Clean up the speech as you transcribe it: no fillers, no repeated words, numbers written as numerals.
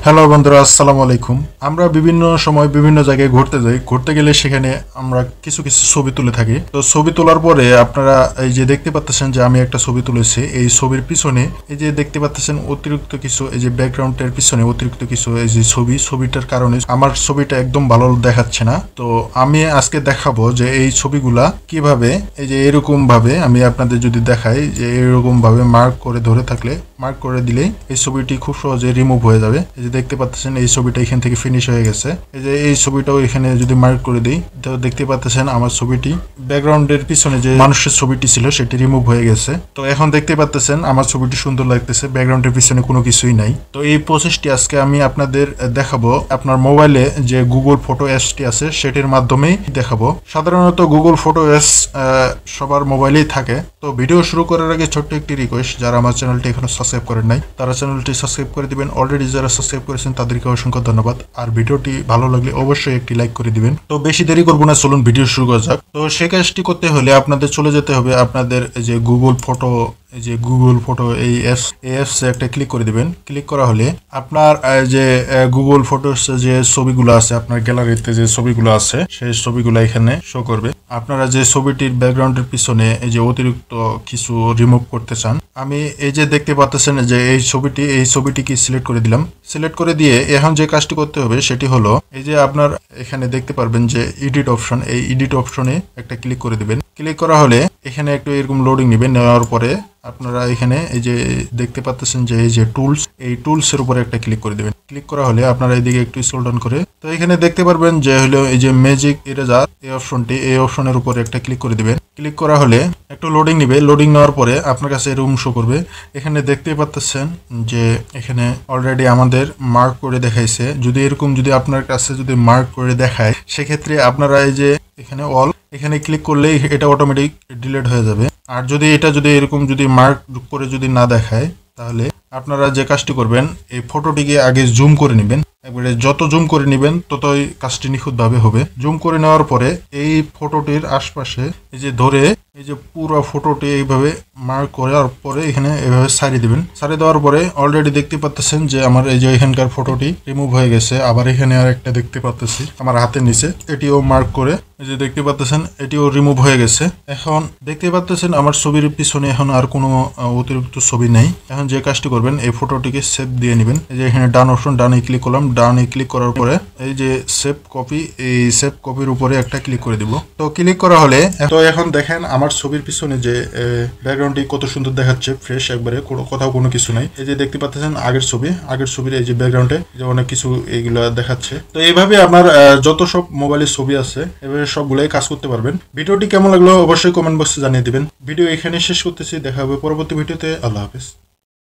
Hello বন্ধুরা, আসসালামু আলাইকুম। আমরা বিভিন্ন সময় বিভিন্ন জায়গায় ঘুরতে যাই। ঘুরতে গেলে সেখানে আমরা কিছু কিছু ছবি তুলে থাকি। তো ছবি তোলার পরে আপনারা এই যে দেখতে পাচ্ছেন যে আমি একটা ছবি তুলেছি। এই ছবির পিছনে এই যে দেখতে পাচ্ছেন অতিরিক্ত কিছু, এই যে ব্যাকগ্রাউন্ডের পিছনে অতিরিক্ত কিছু এই যে ছবিটার কারণে আমার ছবিটা একদম ভালো দেখাচ্ছে না। তো আমি আজকে দেখাবো যে এই ছবিগুলা কিভাবে, এই যে এরকম ভাবে আমি আপনাদের যদি দেখাই যে এরকম ভাবে মার্ক করে ধরে থাকলে, মার্ক করে দিলেই এই ছবিটি খুব সহজে রিমুভ হয়ে যাবে। এই যে দেখতে পাচ্ছেন এই ছবিটা এখান থেকে ফিনিশ হয়ে গেছে। এই যে এই ছবিটাও এখানে যদি মার্ক করে দিই, তো দেখতে পাচ্ছেন আমার ছবিটি ব্যাকগ্রাউন্ডের পিছনে যে মানুষের ছবিটি ছিল সেটি রিমুভ হয়ে গেছে। তো এখন দেখতে পাচ্ছেন আমার ছবিটি সুন্দর লাগতেছে, ব্যাকগ্রাউন্ডের পিছনে কোনো কিছুই নাই। তো এই প্রসেসটি আজকে আমি আপনাদের দেখাবো আপনার মোবাইলে যে গুগল ফটো অ্যাপসটি আছে সেটির মাধ্যমেই দেখাবো। সাধারণত গুগল ফটো অ্যাপস সবার মোবাইলেই থাকে। তো ভিডিও শুরু করার আগে ছোট্ট একটি রিকোয়েস্ট, যারা আমার চ্যানেলটি এখনো সাবস্ক্রাইব করেন নাই তারা চ্যানেলটি সাবস্ক্রাইব করে দিবেন। অলরেডি যারা সাবস্ক্রাইব করেছেন তাদেরকে অসংখ্য ধন্যবাদ। আর ভিডিওটি ভালো লাগলে অবশ্যই একটি লাইক করে দিবেন। তো বেশি দেরি করবো না, চলুন ভিডিও শুরু করা যাক। তো সেই কাজটি করতে হলে আপনাদের চলে যেতে হবে আপনাদের যে গুগল ফটো, এই যে গুগল ফটো এই অ্যাপস একটা ক্লিক করে দিবেন। ক্লিক করা হলে আপনার যে গুগল ফটোস যে ছবিগুলো আছে, আপনার গ্যালারিতে যে ছবিগুলো আছে সেই ছবিগুলো এখানে শো করবে। আপনারা যে ছবিটির ব্যাকগ্রাউন্ডের পিছনে এই যে অতিরিক্ত কিছু রিমুভ করতে চান, আমি এই যে দেখতে পাচ্ছেন যে এই ছবিটিকে সিলেক্ট করে দিলাম। সিলেক্ট করে দিয়ে এখন যে কাজটি করতে হবে সেটি হলো, এই যে আপনার এখানে দেখতে পারবেন যে এডিট অপশন, এই এডিট অপশনে একটা ক্লিক করে দিবেন। ক্লিক করা হলে এখানে একটু এরকম লোডিং নেবেন। নেওয়ার পরে আপনারা এখানে এই যে দেখতে পাচ্ছেন যে এই যে টুলস, এই টুলস এর উপরে একটা ক্লিক করে দিবেন। ক্লিক করা হলে আপনারা এইদিকে একটু স্ক্রল ডাউন করে, তো এখানে দেখতে পারবেন যে হলো এই যে ম্যাজিক ইরেজার এই অপশনটি, এই অপশনের উপরে একটা ক্লিক করে দিবেন। ক্লিক করা হলে একটু লোডিং নিবে। লোডিং নেওয়ার পরে আপনার কাছে এরকম শো করবে। এখানে দেখতে পাচ্ছেন যে এখানে অলরেডি আমাদের মার্ক করে দেখাইছে। যদি এরকম যদি আপনার কাছে যদি মার্ক করে দেখায়, সেক্ষেত্রে আপনারা এই যে এখানে অল, এখানে ক্লিক করলেই এটা অটোমেটিক ডিলিট হয়ে যাবে। আর যদি এটা যদি এরকম যদি মার্ক করে যদি না দেখায়, তাহলে আপনারা যে কাজটি করবেন, এই ফটোটিকে আগে জুম করে নেবেন। একবারে যত জুম করে নেবেন ততই কাজটি নিখুঁতভাবে হবে। জুম করে নেওয়ার পরে এই ফটোটির আশপাশে এই যে ধরে এই যে পুরো ফটোটি এইভাবে মার্ক করার পরে এখানে এভাবে সারিয়ে দিবেন। সারিয়ে দেওয়ার পরে অলরেডি দেখতে পাচ্ছেন যে আমার এই যে এখানকার ফটোটি রিমুভ হয়ে গেছে। আবার এখানে আর একটা দেখতে পাচ্ছি আমার হাতের নিচে, এটিও মার্ক করে এই যে দেখতে পাচ্ছেন এটিও রিমুভ হয়ে গেছে। এখন দেখতে পাচ্ছেন আমার ছবির পিছনে এখন আর কোনো অতিরিক্ত ছবি নেই। এখন যে কাজটি করবেন, এই ফটোটিকে সেভ দিয়ে নেবেন। এই যে এখানে ডান অপশন, ডানে ক্লিক করলাম। ডানে ক্লিক করার পরে এই যে সেভ কপি, এই সেভ কপির উপরে একটা ক্লিক করে দিব। তো ক্লিক করা হলে তো এখন দেখেন আমার ছবির পিছনে যে ব্যাকগ্রাউন্ডটি কত সুন্দর দেখাচ্ছে, ফ্রেশ একবারে, কোথাও কোনো কিছু নাই। এই যে দেখতে পাচ্ছেন আগের ছবির এই যে ব্যাকগ্রাউন্ডে যে অনেক কিছু এইগুলা দেখাচ্ছে। তো এইভাবে আপনার যত সব মোবাইলের ছবি আছে এভাবে সবগুলাই কাজ করতে পারবেন। ভিডিওটি কেমন লাগলো অবশ্যই কমেন্ট বক্সে জানিয়ে দিবেন। ভিডিও এখানে শেষ করতেছি, দেখা হবে পরবর্তী ভিডিওতে। আল্লাহ হাফেজ।